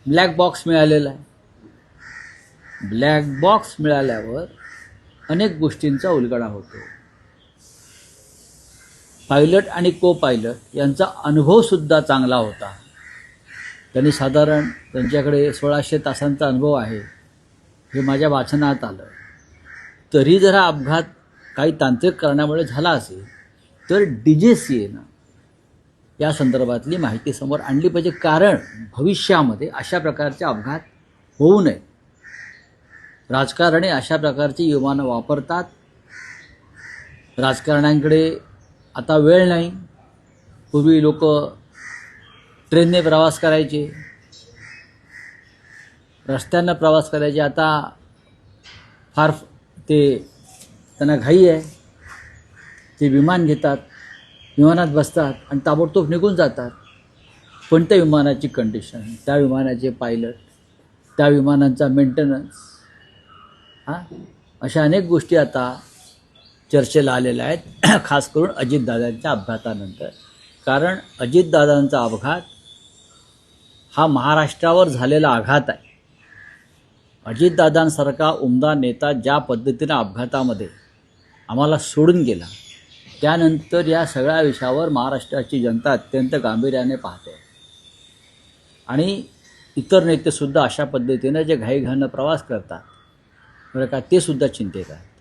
Black box मिळालेला आहे. Black box मिळाल्यावर अनेक गोष्टींचा उलगडा होतो. पायलट आणि को पायलट यांचा अनुभवसुद्धा चांगला होता. त्यांनी साधारण त्यांच्याकडे 1600 तासांचा अनुभव आहे हे माझ्या वाचनात आलं. तरी जर हा अपघात काही तांत्रिक कारणामुळे झाला असेल तर DGCAनं या संदर्भातली माहिती समोर आणली पाहिजे, कारण भविष्यामध्ये अशा प्रकारचे अपघात होऊ नये. राजकारणी अशा प्रकारची विमानं वापरतात. राजकारण्यांकडे आता वेळ नाही. पूर्वी लोक ट्रेनने प्रवास करायचे, रस्त्यानं प्रवास करायचे. आता फार त्यांना घाई आहे, ते विमान घेतात, विमानात बसतात आणि ताबडतोब निघून जातात. पण त्या विमानाची कंडिशन, त्या विमानाचे पायलट, त्या विमानांचा मेंटेनन्स, अशा अनेक गोष्टी आता चर्चेला आलेल्या आहेत, खास करून अजितदादांच्या अपघातानंतर. कारण अजितदादांचा अपघात हा महाराष्ट्रावर झालेला आघात आहे. अजितदादांसारखा उमदा नेता ज्या पद्धतीनं अपघातामध्ये आम्हाला सोडून गेला, त्यानंतर या सगळ्या विषयावर महाराष्ट्राची जनता अत्यंत गांभीर्याने पाहते. आणि इतर नेतेसुद्धा अशा पद्धतीनं जे घाईघाईनं प्रवास करतात बरं का, ते सुद्धा चिंतेत आहे.